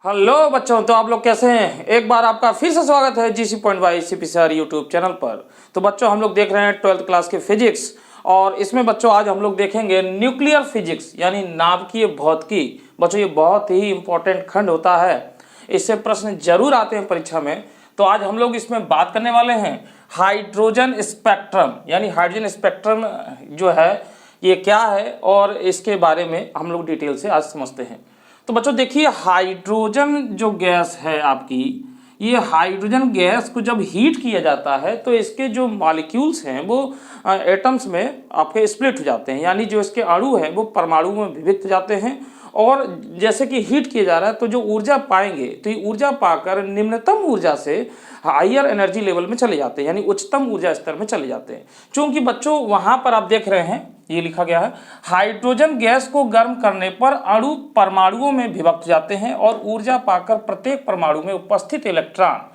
Hello बच्चों, तो आप लोग कैसे हैं। एक बार आपका फिर से स्वागत है GC point by CPCR YouTube channel पर। तो बच्चों हम लोग देख रहे हैं 12th क्लास के फिजिक्स, और इसमें बच्चों आज हम लोग देखेंगे न्यूक्लियर फिजिक्स यानी नाभिकीय भौतिकी। बच्चों ये बहुत ही इंपॉर्टेंट खंड होता है, इससे प्रश्न जरूर आते हैं परीक्षा में। तो आज हम लोग इसमें बात करने वाले हैं हाइड्रोजन स्पेक्ट्रम, यानी हाइड्रोजन स्पेक्ट्रम जो है ये क्या है और इसके बारे में हम लोग डिटेल से आज समझते हैं। तो बच्चों देखिए, हाइड्रोजन जो गैस है आपकी, ये हाइड्रोजन गैस को जब हीट किया जाता है तो इसके जो मॉलिक्यूल्स हैं वो एटम्स में आपके स्प्लिट हो जाते हैं, यानी जो इसके अणु हैं वो परमाणु में विभक्त हो जाते हैं। और जैसे कि हीट किया जा रहा है तो जो ऊर्जा पाएंगे तो ये ऊर्जा पाकर निम्नतम ऊर्जा से हायर एनर्जी लेवल में चले जाते हैं, यानी उच्चतम ऊर्जा स्तर में चले जाते हैं। क्योंकि बच्चों वहां पर आप देख रहे हैं ये लिखा गया है, हाइड्रोजन गैस को गर्म करने पर अणु परमाणुओं में विभक्त जाते हैं और ऊर्जा पाकर प्रत्येक परमाणु में उपस्थित इलेक्ट्रॉन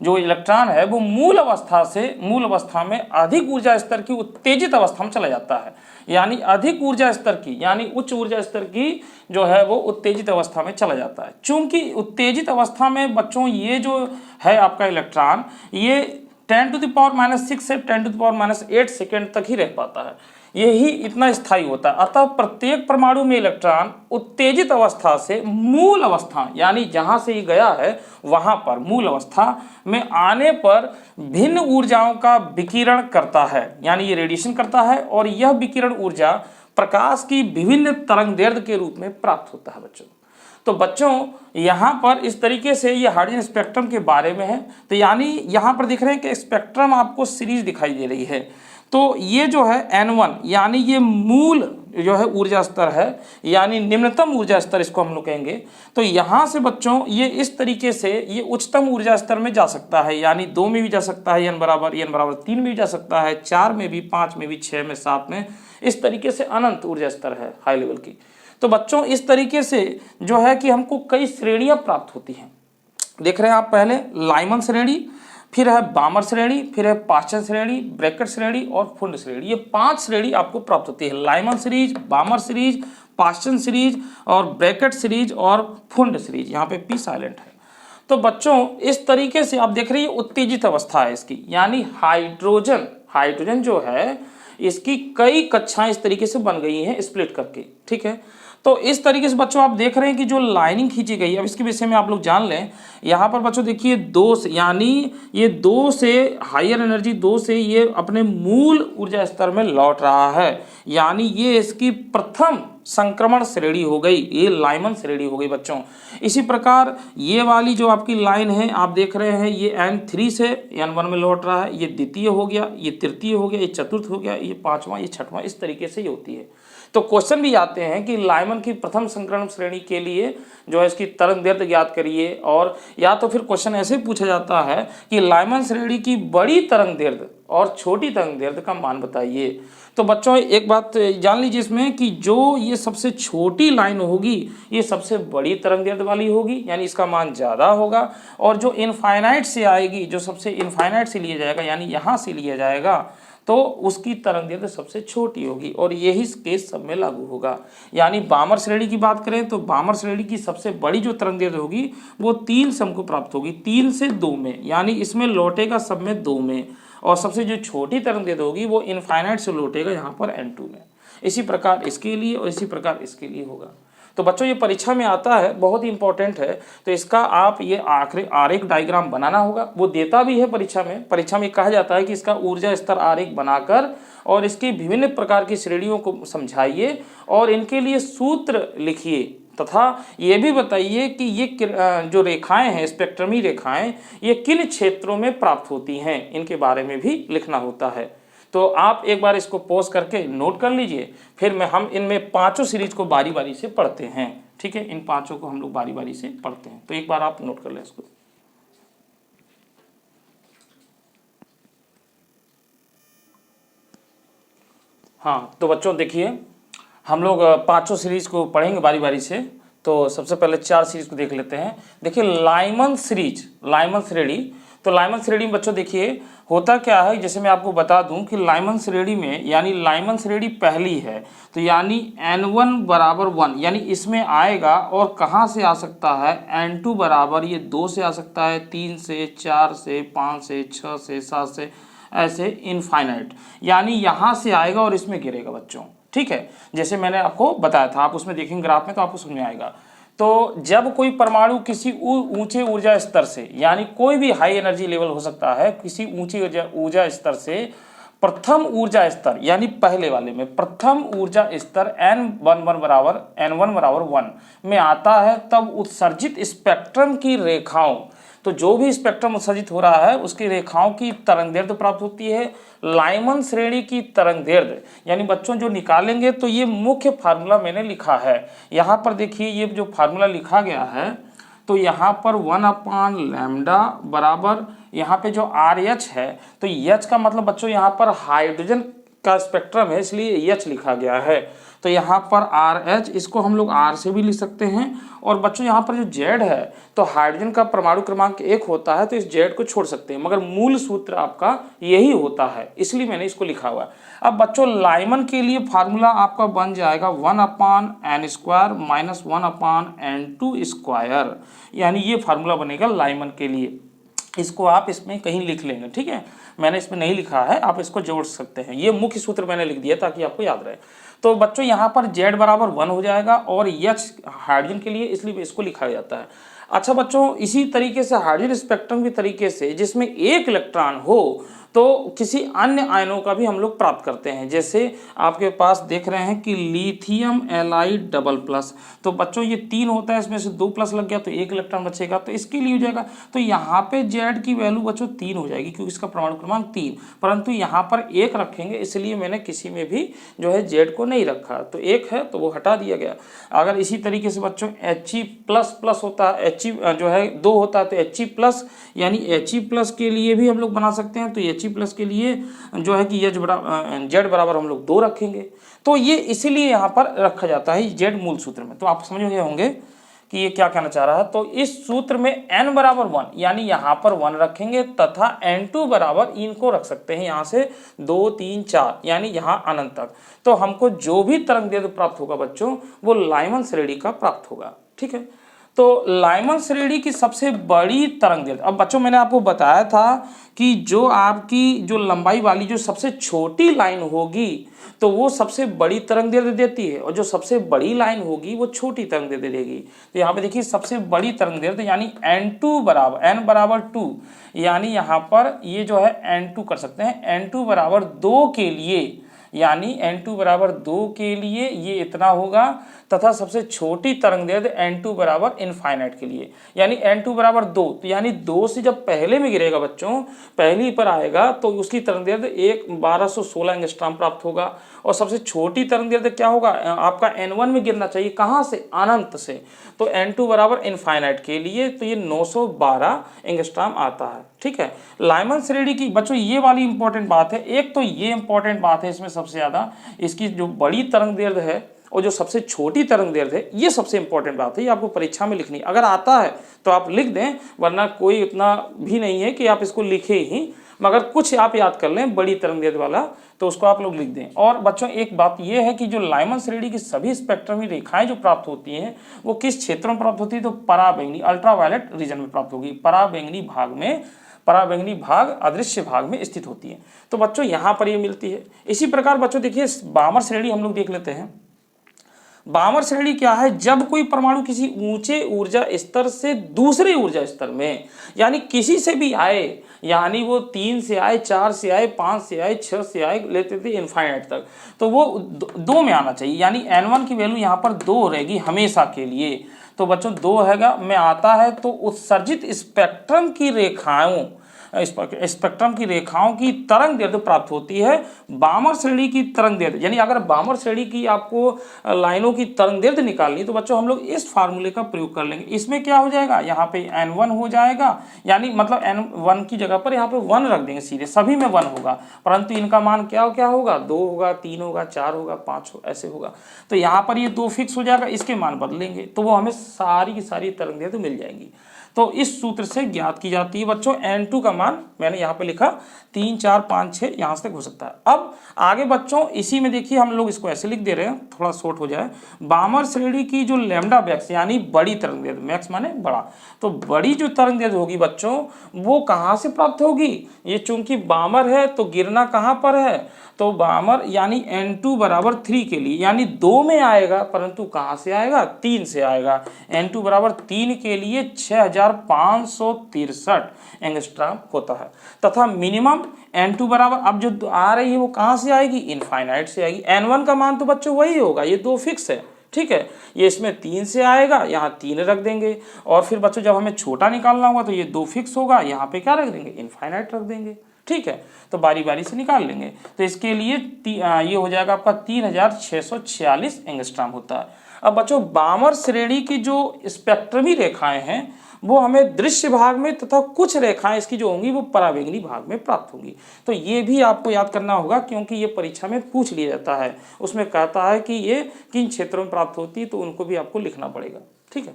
जो इलेक्ट्रॉन है वो मूल अवस्था से मूल अवस्था में अधिक ऊर्जा स्तर की उत्तेजित अवस्था में चला जाता है, यानी अधिक ऊर्जा स्तर की यानी उच्च ऊर्जा स्तर की जो है वो उत्तेजित अवस्था में चला जाता है। चूंकि उत्तेजित अवस्था में बच्चों ये जो है आपका इलेक्ट्रॉन ये 10⁻⁻⁶ से 10⁻⁸ सेकेंड तक ही रह पाता है, यही इतना स्थायी होता है। अतः प्रत्येक परमाणु में इलेक्ट्रॉन उत्तेजित अवस्था से मूल अवस्था यानी जहां से ये गया है वहां पर मूल अवस्था में आने पर भिन्न ऊर्जाओं का विकिरण करता है, यानी ये रेडिएशन करता है, और यह विकिरण ऊर्जा प्रकाश की विभिन्न तरंगदैर्घ्य के रूप में प्राप्त होता है बच्चों। तो बच्चों यहाँ पर इस तरीके से ये हाइड्रोजन स्पेक्ट्रम के बारे में है। तो यानी यहाँ पर दिख रहे हैं कि स्पेक्ट्रम आपको सीरीज दिखाई दे रही है। तो ये जो है N1 यानी ये मूल जो है ऊर्जा स्तर है, यानी निम्नतम ऊर्जा स्तर इसको हम लोग कहेंगे। तो यहाँ से बच्चों ये इस तरीके से ये उच्चतम ऊर्जा स्तर में जा सकता है, यानी 2 में भी जा सकता है, n बराबर 3 में भी जा सकता है, 4 में भी, 5 में भी, 6 में, 7 में, इस तरीके से अनंत ऊर्जा स्तर है हाई लेवल की। तो बच्चों इस तरीके से जो है कि हमको कई श्रेणियां प्राप्त होती हैं। देख रहे हैं आप, पहले लाइमन श्रेणी, फिर है बामर श्रेणी, फिर है पाश्चन श्रेणी, ब्रैकेट श्रेणी और फुंड श्रेणी। ये 5 श्रेणी आपको प्राप्त होती है, लाइमन सीरीज, बामर सीरीज, पाश्चन सीरीज और ब्रैकेट सीरीज और फुंड सीरीज। यहाँ पे पी साइलेंट है। तो बच्चों इस तरीके से आप देख रहे हैं उत्तेजित अवस्था है इसकी, यानी हाइड्रोजन जो है इसकी कई कक्षाएं इस तरीके से बन गई हैं स्प्लिट करके, ठीक है। तो इस तरीके से बच्चों आप देख रहे हैं कि जो लाइनिंग खींची गई है, अब इसके विषय में आप लोग जान लें। यहाँ पर बच्चों देखिए 2 से, यानी ये 2 से हायर एनर्जी 2 से ये अपने मूल ऊर्जा स्तर में लौट रहा है, यानी ये इसकी प्रथम संक्रमण श्रेणी हो गई, ये लाइमन श्रेणी हो गई बच्चों। इसी प्रकार ये वाली जो आपकी लाइन है आप देख रहे हैं, ये N3 से N1 में लौट रहा है, ये द्वितीय हो गया, ये तृतीय हो गया, ये चतुर्थ हो गया, ये पांचवा, ये छठवां, इस तरीके से ये होती है। तो क्वेश्चन भी आते हैं कि लाइमन की प्रथम संक्रमण श्रेणी के लिए जो है इसकी तरंगदैर्घ्य ज्ञात करिए, और या तो फिर क्वेश्चन ऐसे पूछा जाता है कि लाइमन श्रेणी की बड़ी तरंगदैर्घ्य और छोटी तरंगदैर्घ्य का मान बताइए। तो बच्चों एक बात जान लीजिए इसमें कि जो ये सबसे छोटी लाइन होगी ये सबसे बड़ी तरंगदैर्घ्य वाली होगी, यानी इसका मान ज़्यादा होगा, और जो इनफाइनाइट से आएगी, जो सबसे इनफाइनाइट से लिया जाएगा यानी यहाँ से लिया जाएगा, तो उसकी तरंगदैर्घ्य सबसे छोटी होगी, और यही केस सब में लागू होगा। यानी बामर श्रेणी की बात करें तो बामर श्रेणी की सबसे बड़ी जो तरंगदैर्घ्य होगी वो 3 से हमको प्राप्त होगी, 3 से 2 में, यानी इसमें लौटेगा सब में 2 में, और सबसे जो छोटी तरंगदैर्घ्य होगी वो इनफाइनाइट से लौटेगा यहाँ पर N2 में। इसी प्रकार इसके लिए और इसी प्रकार इसके लिए होगा। तो बच्चों ये परीक्षा में आता है, बहुत ही इंपॉर्टेंट है। तो इसका आप ये आखिरी आरेख डायग्राम बनाना होगा, वो देता भी है परीक्षा में कहा जाता है कि इसका ऊर्जा स्तर आरेख बनाकर और इसकी विभिन्न प्रकार की श्रेणियों को समझाइए और इनके लिए सूत्र लिखिए, तथा ये भी बताइए कि ये जो रेखाएं हैं, स्पेक्ट्रमी रेखाएं, ये किन क्षेत्रों में प्राप्त होती हैं, इनके बारे में भी लिखना होता है। तो आप एक बार इसको पॉज करके नोट कर लीजिए, फिर हम इनमें 5 सीरीज को बारी बारी से पढ़ते हैं, ठीक है। इन 5 को हम लोग बारी बारी से पढ़ते हैं, तो एक बार आप नोट कर लें इसको। हाँ, तो बच्चों देखिए हम लोग 5 सीरीज को पढ़ेंगे बारी बारी से। तो सबसे पहले 4 सीरीज को देख लेते हैं। देखिए लाइमन श्रेणी, तो लाइमन श्रेणी में बच्चों देखिए होता क्या है, जैसे मैं आपको बता दूं कि लाइमन श्रेणी में, यानी लाइमन श्रेणी पहली है, तो यानी n1 बराबर 1, यानी इसमें आएगा और कहाँ से आ सकता है, n2 बराबर ये 2 से आ सकता है, 3 से, 4 से, 5 से, 6 से, 7 से, ऐसे इनफाइनाइट, यानी यहाँ से आएगा और इसमें गिरेगा बच्चों। ठीक है, जैसे मैंने आपको बताया था, आप उसमें देखेंगे ग्राफ में तो आपको समझ में आएगा। तो जब कोई परमाणु किसी ऊंचे ऊर्जा स्तर से, यानी कोई भी हाई एनर्जी लेवल हो सकता है, किसी ऊंची ऊर्जा स्तर से प्रथम ऊर्जा स्तर, यानी पहले वाले में प्रथम ऊर्जा स्तर n11 बराबर n1 बराबर 1 में आता है, तब उत्सर्जित स्पेक्ट्रम की रेखाओं, तो जो भी स्पेक्ट्रम उत्सर्जित हो रहा है उसकी रेखाओं की तरंगदैर्ध्य प्राप्त होती है लाइमन श्रेणी की तरंगदैर्ध्य। यानी बच्चों जो निकालेंगे तो ये मुख्य फार्मूला मैंने लिखा है, यहाँ पर देखिए ये जो फार्मूला लिखा गया है, तो यहाँ पर 1/λ बराबर, यहाँ पे जो RH है, तो H का मतलब बच्चों यहाँ पर हाइड्रोजन का स्पेक्ट्रम है, इसलिए H लिखा गया है। तो यहाँ पर RH, इसको हम लोग R से भी लिख सकते हैं। और बच्चों यहाँ पर जो Z है, तो हाइड्रोजन का परमाणु क्रमांक 1 होता है, तो इस Z को छोड़ सकते हैं, मगर मूल सूत्र आपका यही होता है, इसलिए मैंने इसको लिखा हुआ है। अब बच्चों लाइमन के लिए फार्मूला आपका बन जाएगा 1/n² माइनस 1/n2², यानी ये फार्मूला बनेगा लाइमन के लिए। इसको आप इसमें कहीं लिख लेंगे, ठीक है, मैंने इसमें नहीं लिखा है, आप इसको जोड़ सकते हैं, ये मुख्य सूत्र मैंने लिख दिया ताकि आपको याद रहे। तो बच्चों यहाँ पर Z बराबर 1 हो जाएगा और H हाइड्रोजन के लिए, इसलिए इसको लिखा जाता है। अच्छा बच्चों, इसी तरीके से हाइड्रोजन स्पेक्ट्रम की तरीके से जिसमें एक इलेक्ट्रॉन हो, तो किसी अन्य आयनों का भी हम लोग प्राप्त करते हैं। जैसे आपके पास देख रहे हैं कि लिथियम Li++, तो बच्चों ये 3 होता है, इसमें से 2 प्लस लग गया तो 1 इलेक्ट्रॉन बचेगा, तो इसके लिए हो जाएगा। तो यहाँ पे Z की वैल्यू बच्चों 3 हो जाएगी, क्योंकि इसका परमाणु क्रमांक 3, परंतु यहाँ पर 1 रखेंगे, इसलिए मैंने किसी में भी जो है Z को नहीं रखा, तो 1 है तो वो हटा दिया गया। अगर इसी तरीके से बच्चों He++ होता है, He जो है 2 होता है, तो He+, यानी He+ के लिए भी हम लोग बना सकते हैं। तो He+ के लिए जो है कि Z बराबर हम लोग 2 रखेंगे, तो ये इसीलिए यहाँ पर रखा जाता है Z मूल सूत्र में। तो आप समझ गए होंगे कि ये क्या कहना चाह रहा है। तो इस सूत्र में n बराबर 1, यानी यहाँ पर 1 रखेंगे, तथा n2 बराबर इनको रख सकते हैं यहाँ से 2, 3, 4, यानी यहाँ अनंत तक। तो हमको जो भी तरंगदैर्ध्य प्राप्त होगा बच्चों, वो लाइमन श्रेणी का प्राप्त होगा। ठीक है, तो लाइमन श्रेणी की सबसे बड़ी तरंगदैर्ध्य, अब बच्चों मैंने आपको बताया था कि जो आपकी जो लंबाई वाली जो सबसे छोटी लाइन होगी, तो वो सबसे बड़ी तरंगदैर्ध्य देती है, और जो सबसे बड़ी लाइन होगी वो छोटी तरंगदैर्ध्य देगी। तो यहाँ पे देखिए सबसे बड़ी तरंगदैर्ध्य यानी n2 बराबर, n बराबर 2, यानी यहाँ पर ये जो है n2 कर सकते हैं, n2 बराबर 2 के लिए, यानी n2 बराबर 2 के लिए ये इतना होगा, तथा सबसे छोटी तरंगदैर्ध्य n2 बराबर इनफाइनाइट के लिए, यानी n2 बराबर 2, तो यानी 2 से जब पहले में गिरेगा बच्चों, पहली पर आएगा, तो उसकी तरंगदैर्ध्य 1216 एंगस्ट्रॉम प्राप्त होगा। और सबसे छोटी तरंगदैर्ध्य क्या होगा, आपका n1 में गिरना चाहिए, कहाँ से, अनंत से, तो n2 बराबर इनफाइनाइट के लिए तो ये 912 एंगस्ट्रॉम आता है। ठीक है, लाइमन श्रेणी की बच्चों ये वाली इंपॉर्टेंट बात है, एक तो ये इंपॉर्टेंट बात है इसमें सबसे ज्यादा, इसकी जो बड़ी तरंगदैर्ध्य है और जो सबसे छोटी तरंगदैर्ध्य है, ये सबसे इंपॉर्टेंट बात है, ये आपको परीक्षा में लिखनी है। अगर आता है तो आप लिख दें, वरना कोई इतना भी नहीं है कि आप इसको लिखे ही, मगर कुछ आप याद कर लें बड़ी तरंगदैर्ध्य वाला, तो उसको आप लोग लिख दें। और बच्चों एक बात यह है कि जो लाइमन श्रेणी की सभी स्पेक्ट्रमी रेखाएं जो प्राप्त होती हैं, वो किस क्षेत्र में प्राप्त होती है, तो पराबैंगनी अल्ट्रावायलेट रीजन में प्राप्त होगी, पराबैंगनी भाग में, पराबैंगनी भाग अदृश्य भाग में स्थित होती है। तो बच्चों यहाँ पर ये मिलती है। इसी प्रकार बच्चों देखिए बामर श्रेणी हम लोग देख लेते हैं। बामर श्रेणी क्या है, जब कोई परमाणु किसी ऊंचे ऊर्जा स्तर से दूसरे ऊर्जा स्तर में, यानी किसी से भी आए, यानी वो 3 से आए, 4 से आए, 5 से आए, 6 से आए, लेते थे इनफाइनाइट तक, तो वो 2 में आना चाहिए, यानी n1 की वैल्यू यहाँ पर 2 रहेगी हमेशा के लिए। तो बच्चों 2 हैगा में आता है, तो उत्सर्जित स्पेक्ट्रम की रेखाओं, स्पेक्ट्रम की रेखाओं की तरंगदैर्ध्य प्राप्त होती है बामर श्रेणी की तरंगदैर्ध्य। यानी अगर बामर श्रेणी की आपको लाइनों की तरंगदैर्ध्य निकालनी, तो बच्चों हम लोग इस फार्मूले का प्रयोग कर लेंगे। इसमें क्या हो जाएगा, यहाँ पे n1 हो जाएगा, यानी मतलब n1 की जगह पर यहाँ पे 1 रख देंगे सीधे, सभी में 1 होगा, परंतु इनका मान क्या होगा, 2 होगा, 3 होगा, 4 होगा, 5 होगा, ऐसे होगा। तो यहाँ पर ये 2 फिक्स हो जाएगा, इसके मान बदलेंगे तो वो हमें सारी की सारी तरंगदैर्ध्य मिल जाएंगी। तो इस सूत्र से ज्ञात की जाती है बच्चों, n2 का मान मान मैंने यहाँ पे लिखा 3 4 5 6 यहाँ से तक हो सकता है। अब आगे बच्चों इसी में देखिए हम लोग इसको ऐसे लिख दे रहे हैं, थोड़ा शॉर्ट हो जाए। बामर श्रेणी की जो लैम्डा मैक्स यानी बड़ी तरंग दैर्ध्य, मैक्स माने बड़ा, तो बड़ी जो तरंग दैर्ध्य होगी बच्चों वो कहाँ से प्राप्त होगी? ये चूंकि बामर है तो गिरना कहाँ पर है? तो बामर यानी N2 बराबर 3 के लिए यानी 2 में आएगा, परंतु कहाँ से आएगा? 3 से आएगा। N2 बराबर 3 के लिए 6563 एंगस्ट्रॉम होता है तथा मिनिमम N2 बराबर अब जो आ रही है वो कहाँ से आएगी? इनफाइनाइट से आएगी। N1 का मान तो बच्चों वही होगा, ये 2 फिक्स है, ठीक है। ये इसमें 3 से आएगा, यहाँ 3 रख देंगे और फिर बच्चों जब हमें छोटा निकालना होगा तो ये 2 फिक्स होगा, यहाँ पे क्या रख देंगे? इनफाइनाइट रख देंगे, ठीक है। तो बारी बारी से निकाल लेंगे। तो इसके लिए ये हो जाएगा आपका 3646 एंगस्ट्रॉम होता है। अब बच्चों बामर श्रेणी की जो स्पेक्ट्रमी रेखाएं हैं वो हमें दृश्य भाग में तथा कुछ रेखाएं इसकी जो होंगी वो पराबैंगनी भाग में प्राप्त होंगी। तो ये भी आपको याद करना होगा क्योंकि ये परीक्षा में पूछ लिया जाता है। उसमें कहता है कि ये किन क्षेत्रों में प्राप्त होती है, तो उनको भी आपको लिखना पड़ेगा, ठीक है।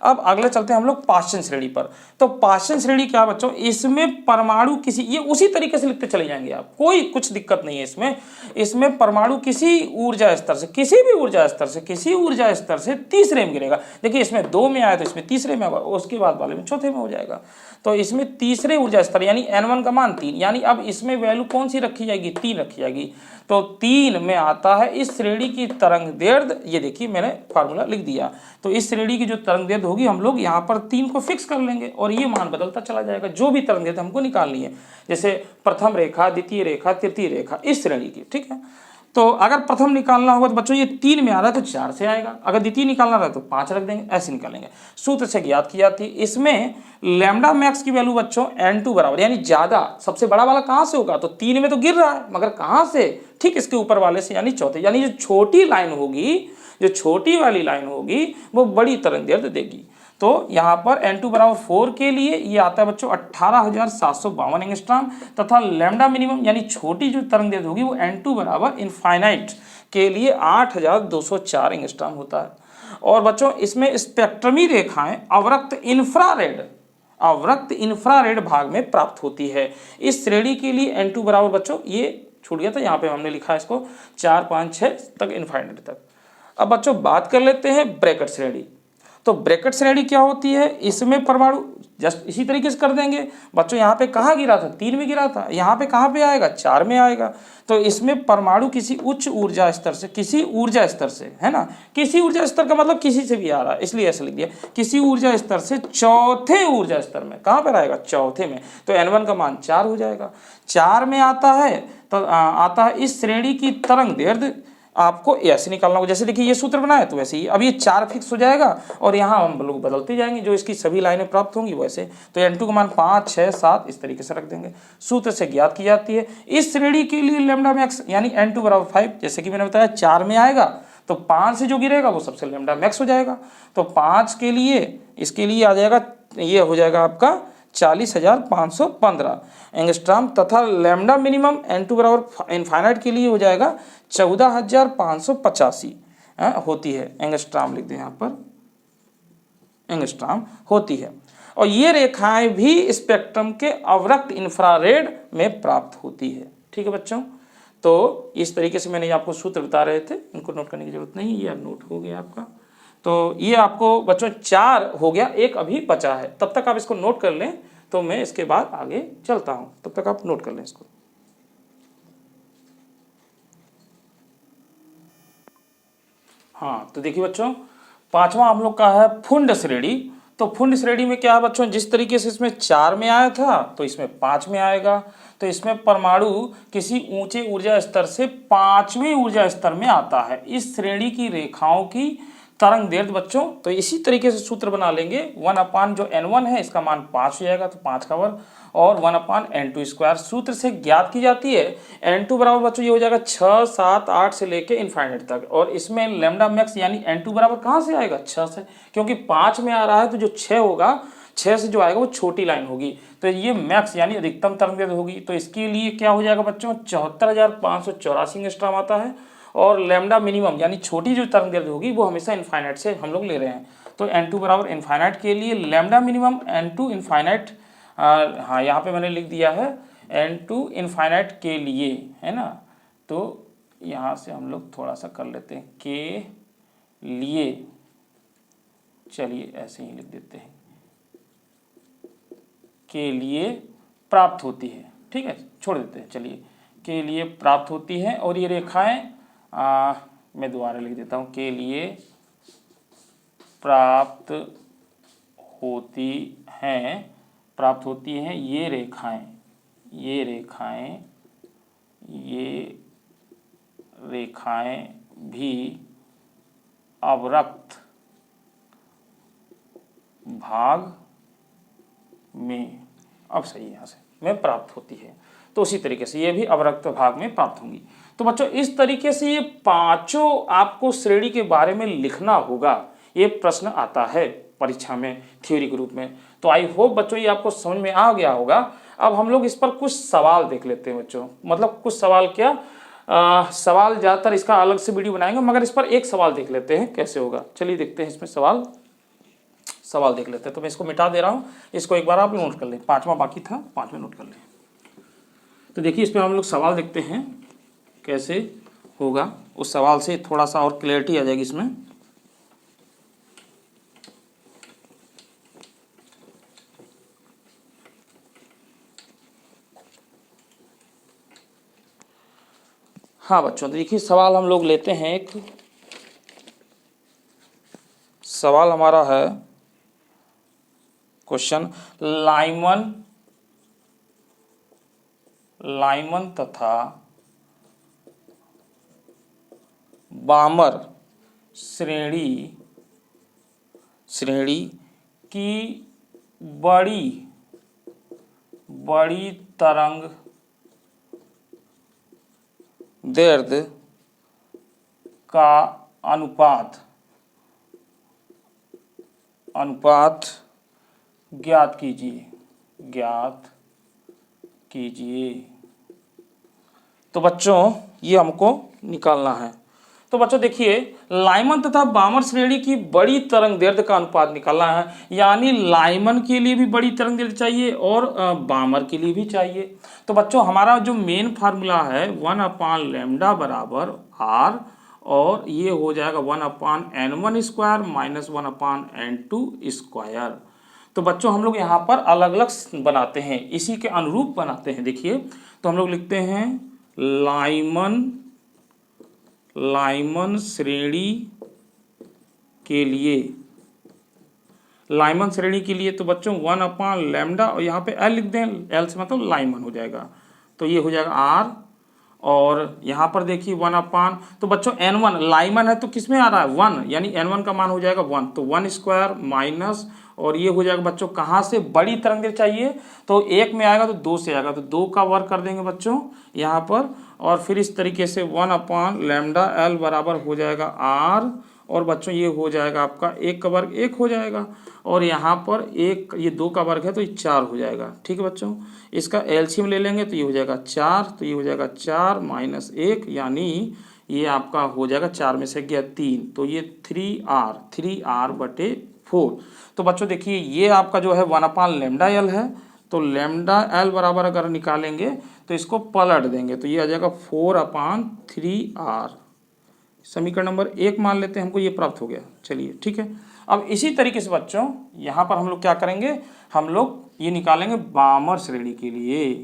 अब अगले चलते हैं हम लोग पाश्चन श्रेणी पर। तो पाश्चन श्रेणी क्या बच्चों? इसमें परमाणु किसी, ये उसी तरीके से लिखते चले जाएंगे आप, कोई कुछ दिक्कत नहीं है इसमें। इसमें परमाणु किसी ऊर्जा स्तर से, किसी भी ऊर्जा स्तर से, किसी ऊर्जा स्तर से तीसरे में गिरेगा। देखिए इसमें 2 में आया तो इसमें तीसरे में होगा, उसके बाद वाले में चौथे में हो जाएगा। तो इसमें तीसरे ऊर्जा स्तर यानी N1 का मान 3, यानी अब इसमें वैल्यू कौन सी रखी जाएगी? 3 रखी जाएगी। तो 3 में आता है इस श्रेणी की तरंग दैर्ध्य, ये देखिए मैंने फार्मूला लिख दिया। तो इस श्रेणी की जो तरंग दैर्ध्य होगी हम लोग यहाँ पर 3 को फिक्स कर लेंगे और ये मान बदलता चला जाएगा। जो भी तरंग दैर्ध्य हमको निकालनी है, जैसे प्रथम रेखा, द्वितीय रेखा, तृतीय रेखा, इस श्रेणी की, ठीक है। तो अगर प्रथम निकालना होगा तो बच्चों ये 3 में आ रहा है तो 4 से आएगा, अगर द्वितीय निकालना रहा तो 5 रख देंगे, ऐसे निकालेंगे। सूत्र से ज्ञात की जाती है। इसमें लैम्डा मैक्स की वैल्यू बच्चों N2 बराबर यानी ज्यादा, सबसे बड़ा वाला कहाँ से होगा? तो 3 में तो गिर रहा है मगर कहाँ से? ठीक इसके ऊपर वाले से यानी चौथे, यानी जो छोटी लाइन होगी, जो छोटी वाली लाइन होगी वो बड़ी तरंग दैर्ध्य देगी। तो यहाँ पर N2 बराबर 4 के लिए ये आता है बच्चों 18,752 एंगस्ट्रॉम तथा लैम्डा मिनिमम यानी छोटी जो तरंग दैर्ध्य होगी वो N2 बराबर इनफाइनाइट के लिए 8,204 एंगस्ट्रॉम होता है। और बच्चों इसमें स्पेक्ट्रमी रेखाएं अवरक्त इंफ्रारेड भाग में प्राप्त होती है। इस श्रेणी के लिए N2 बराबर बच्चों ये छूट गया था, यहाँ पे हमने लिखा है इसको 4 5 6 तक इनफाइनाइट तक। अब बच्चों बात कर लेते हैं ब्रैकेट श्रेणी। तो ब्रैकेट श्रेणी क्या होती है? इसमें परमाणु जस्ट इसी तरीके से कर देंगे बच्चों। यहाँ पे कहाँ गिरा था? 3 में गिरा था, यहाँ पे कहाँ पे आएगा? 4 में आएगा। तो इसमें परमाणु किसी उच्च ऊर्जा स्तर से, किसी ऊर्जा स्तर से, है ना, किसी ऊर्जा स्तर का मतलब किसी से भी आ रहा है इसलिए ऐसे लिख दिया, किसी ऊर्जा स्तर से चौथे ऊर्जा स्तर में, कहाँ पर आएगा? चौथे में। तो N1 का मान 4 हो जाएगा। 4 में आता है तो आता है इस श्रेणी की तरंग दैर्ध्य आपको ऐसे निकालना होगा। जैसे देखिए ये सूत्र बनाया तो वैसे ही अब ये 4 फिक्स हो जाएगा और यहाँ हम लोग बदलते जाएंगे जो इसकी सभी लाइनें प्राप्त होंगी वैसे। तो N2 का मान 5 6 7 इस तरीके से रख देंगे। सूत्र से ज्ञात की जाती है। इस श्रेणी के लिए लैम्डा मैक्स यानी N2 बराबर 5, जैसे कि मैंने बताया 4 में आएगा तो 5 से जो गिरेगा वो सबसे लैम्डा मैक्स हो जाएगा। तो 5 के लिए इसके लिए आ जाएगा, ये हो जाएगा आपका 40,515 एंगस्ट्रॉम तथा लैम्डा मिनिमम N2 बराबर इनफाइनाइट के लिए हो जाएगा 14,585 होती है एंगस्ट्रॉम, लिख दें यहाँ पर एंगस्ट्रॉम होती है। और ये रेखाएं भी स्पेक्ट्रम के अवरक्त इंफ्रारेड में प्राप्त होती है। ठीक है बच्चों, तो इस तरीके से मैंने आपको सूत्र बता रहे थे, इनको नोट करने की जरूरत नहीं, ये नोट हो गया आपका। तो ये आपको बच्चों 4 हो गया, एक अभी बचा है, तब तक आप इसको नोट कर लें तो मैं इसके बाद आगे चलता हूं, तब तक आप नोट कर लें इसको। हाँ तो देखिए बच्चों, 5वां हम लोग का है फुंड श्रेणी। तो फुंड श्रेणी में क्या है बच्चों, जिस तरीके से इसमें 4 में आया था तो इसमें 5 में आएगा। तो इसमें परमाणु किसी ऊंचे ऊर्जा स्तर से 5वें ऊर्जा स्तर में आता है। इस श्रेणी की रेखाओं की तरंग दैर्ध्य बच्चों, तो इसी तरीके से सूत्र बना लेंगे, 1 जो N1 है इसका मान 5 हो जाएगा, तो 5 का वर्ग और 1/N2 स्क्वायर सूत्र से ज्ञात की जाती है। N2 बराबर बच्चों ये हो जाएगा 6 7 8 से लेके इनफाइनाइट तक। और इसमें लैम्डा मैक्स यानी N2 बराबर कहाँ से आएगा? 6 से, क्योंकि 5 में आ रहा है तो जो 6 होगा, 6 से जो आएगा वो छोटी लाइन होगी। तो ये मैक्स यानी अधिकतम तरंग दैर्ध्य होगी। तो इसके लिए क्या हो जाएगा बच्चों, 74,584 एंगस्ट्रॉम आता है। और लैम्डा मिनिमम यानी छोटी जो तरंग दैर्ध्य होगी वो हमेशा इनफाइनाइट से हम लोग ले रहे हैं। तो N2 बराबर इनफाइनाइट के लिए लैम्डा मिनिमम N2 इनफाइनाइट हाँ यहाँ पे मैंने लिख दिया है एन टू इनफाइनाइट के लिए, है ना। तो यहाँ से हम लोग थोड़ा सा कर लेते हैं के लिए, चलिए ऐसे ही लिख देते हैं, के लिए प्राप्त होती है, ठीक है, छोड़ देते हैं, चलिए के लिए प्राप्त होती है। और ये रेखाएं मैं दोबारा लिख देता हूँ, के लिए प्राप्त होती हैं, प्राप्त होती हैं ये रेखाएं, ये रेखाएं भी अवरक्त भाग में, अब सही यहाँ से में प्राप्त होती है। तो उसी तरीके से ये भी अवरक्त भाग में प्राप्त होंगी। तो बच्चों इस तरीके से ये पांचों आपको श्रेणी के बारे में लिखना होगा, ये प्रश्न आता है परीक्षा में थ्योरी के रूप में। तो आई होप बच्चों ये आपको समझ में आ गया होगा। अब हम लोग इस पर कुछ सवाल देख लेते हैं बच्चों, मतलब कुछ सवाल क्या, सवाल ज़्यादातर इसका अलग से वीडियो बनाएंगे, मगर इस पर एक सवाल देख लेते हैं कैसे होगा। चलिए देखते हैं इसमें सवाल देख लेते हैं। तो मैं इसको मिटा दे रहा हूँ, इसको एक बार आप नोट कर लें, 5वां बाकी था, 5 में नोट कर लें। तो देखिए इसमें हम लोग सवाल देखते हैं कैसे होगा, उस सवाल से थोड़ा सा और क्लैरिटी आ जाएगी इसमें। हाँ बच्चों, तो देखिए सवाल हम लोग लेते हैं, एक सवाल हमारा है क्वेश्चन, लाइमन तथा बामर श्रेणी की बड़ी तरंग दैर्ध्य का अनुपात ज्ञात कीजिए। तो बच्चों ये हमको निकालना है। तो बच्चों देखिए लाइमन तथा बामर श्रेणी की बड़ी तरंग दैर्ध्य का अनुपात निकालना है, यानी लाइमन के लिए भी बड़ी तरंग दैर्ध्य चाहिए और बामर के लिए भी चाहिए। तो बच्चों हमारा जो मेन फार्मूला है 1/λ बराबर r, और ये हो जाएगा 1/n1 square minus 1/n2 square. तो बच्चों हम लोग यहाँ पर अलग अलग बनाते हैं, इसी के अनुरूप बनाते हैं। देखिए तो हम लोग लिखते हैं लाइमन श्रेणी के लिए, तो बच्चों 1/λ और यहाँ पे l लिख दें, l से मतलब लाइमन हो जाएगा, तो ये हो जाएगा r। और यहाँ पर देखिए 1/, तो बच्चों n1 लाइमन है तो किस में आ रहा है 1, यानी n1 का मान हो जाएगा 1, तो 1 स्क्वायर माइनस, और ये हो जाएगा बच्चों कहाँ से बड़ी तरंग चाहिए, तो 1 में आएगा तो 2 से आएगा, तो 2 का वर्ग कर देंगे बच्चों यहाँ पर, और फिर इस तरीके से 1/λ बराबर हो जाएगा r, और बच्चों ये हो जाएगा आपका 1 का वर्ग 1 हो जाएगा, और यहाँ पर 1 ये 2 का वर्ग है तो ये 4 हो जाएगा। ठीक है बच्चों, इसका एलसीएम ले लेंगे तो ये हो जाएगा 4, तो ये हो जाएगा 4 माइनस 1, यानी ये आपका हो जाएगा 4 में से गया 3, तो ये 3r/4। तो बच्चों देखिए ये आपका जो है 1/λ है, तो λ बराबर अगर निकालेंगे तो इसको पलट देंगे तो ये आ जाएगा 4/3r। समीकरण नंबर 1 मान लेते हैं, हमको ये प्राप्त हो गया। चलिए ठीक है, अब इसी तरीके से बच्चों यहाँ पर हम लोग क्या करेंगे, हम लोग ये निकालेंगे बामर श्रेणी के लिए,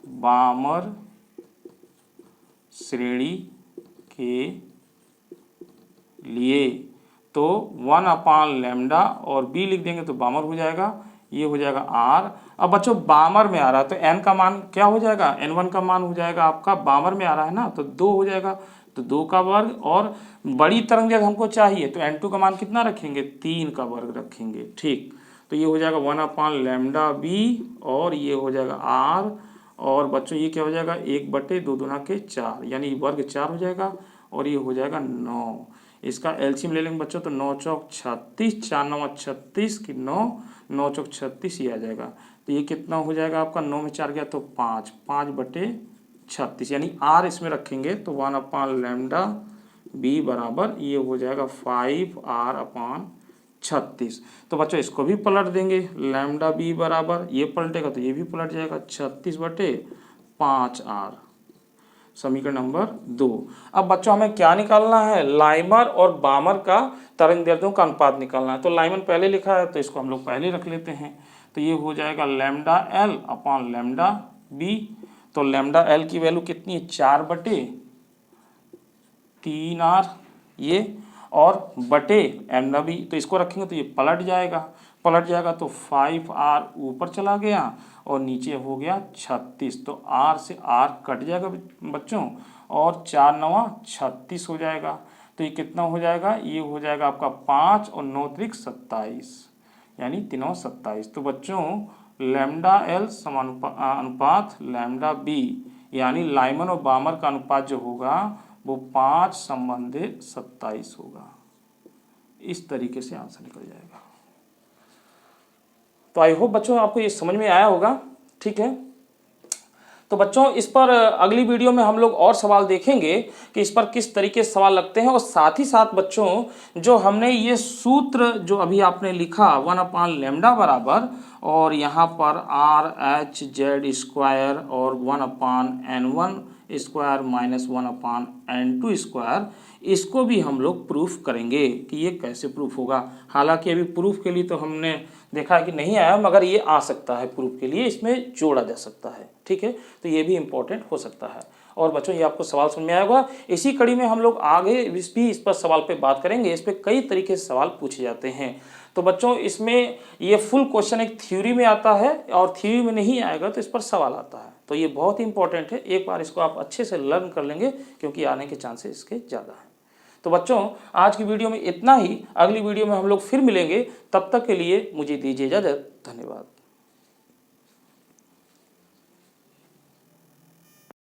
बामर श्रेणी के लिए तो 1/λ और b लिख देंगे तो बामर हो जाएगा, ये हो जाएगा r। अब बच्चों बामर में आ रहा है तो n का मान क्या हो जाएगा, n1 का मान हो जाएगा आपका, बामर में आ रहा है ना तो 2 हो जाएगा, तो 2 का वर्ग, और बड़ी तरंग दैर्ध्य हमको चाहिए तो n2 का मान कितना रखेंगे, 3 का वर्ग रखेंगे। ठीक, तो ये हो जाएगा 1/λb और ये हो जाएगा r, और बच्चों ये क्या हो जाएगा 1/2 यानी वर्ग 4 हो जाएगा, और ये हो जाएगा 9। इसका एलसीएम ले लेंगे बच्चों तो 9 चौक 36, 4 9 36 की 9, 9 चौक 36 ये आ जाएगा, तो ये कितना हो जाएगा आपका, 9 में 4 गया तो 5, 5/36, यानी r इसमें रखेंगे तो 1/λ b बराबर ये हो जाएगा 5r/3 36। तो बच्चों इसको भी पलट देंगे, लैम्डा बी बराबर, ये पलटेगा तो ये भी पलट जाएगा, 36/5R, समीकरण नंबर 2। अब बच्चों हमें क्या निकालना है, लाइमर और बामर का तरंगदैर्ध्यों का अनुपात निकालना है। तो लाइमर पहले लिखा है तो इसको हम लोग पहले रख लेते हैं, तो ये हो जाएगा lambda L upon lambda B. तो लैम्डा एल की वैल्यू कितनी है, 4/3R ये, और बटे लैम्डा बी, तो इसको रखेंगे तो ये पलट जाएगा, तो 5R ऊपर चला गया और नीचे हो गया 36। तो R से R कट जाएगा बच्चों, और 4 9 36 हो जाएगा। तो ये कितना हो जाएगा, ये हो जाएगा आपका 5 और 9 त्रिक 27, यानी 3 27। तो बच्चों लैम्डा एल अनुपात लैम्डा बी, यानी लाइमन और बामर का अनुपात जो होगा वो 5 संबंधित 27 होगा। इस तरीके से आंसर निकल जाएगा। तो आई होप बच्चों आपको ये समझ में आया होगा, ठीक है। तो बच्चों इस पर अगली वीडियो में हम लोग और सवाल देखेंगे कि इस पर किस तरीके से सवाल लगते हैं, और साथ ही साथ बच्चों जो हमने ये सूत्र जो अभी आपने लिखा 1/λ बराबर, और यहाँ पर RHZ² और 1/N1² माइनस 1/N2², इसको भी हम लोग प्रूफ करेंगे कि ये कैसे प्रूफ होगा। हालांकि अभी प्रूफ के लिए तो हमने देखा है कि नहीं आया, मगर ये आ सकता है प्रूफ के लिए, इसमें जोड़ा जा सकता है, ठीक है। तो ये भी इंपॉर्टेंट हो सकता है। और बच्चों ये आपको सवाल समझ में आया होगा। इसी कड़ी में हम लोग आगे भी इस पर सवाल पे बात करेंगे। इस पर कई तरीके से सवाल पूछे जाते हैं। तो बच्चों इसमें ये फुल क्वेश्चन एक थ्योरी में आता है, और थ्योरी में नहीं आएगा तो इस पर सवाल आता है। तो ये बहुत ही इंपॉर्टेंट है, एक बार इसको आप अच्छे से लर्न कर लेंगे, क्योंकि आने के चांसेस इसके ज़्यादा हैं। तो बच्चों आज की वीडियो में इतना ही, अगली वीडियो में हम लोग फिर मिलेंगे। तब तक के लिए मुझे दीजिए इजाज़त, धन्यवाद।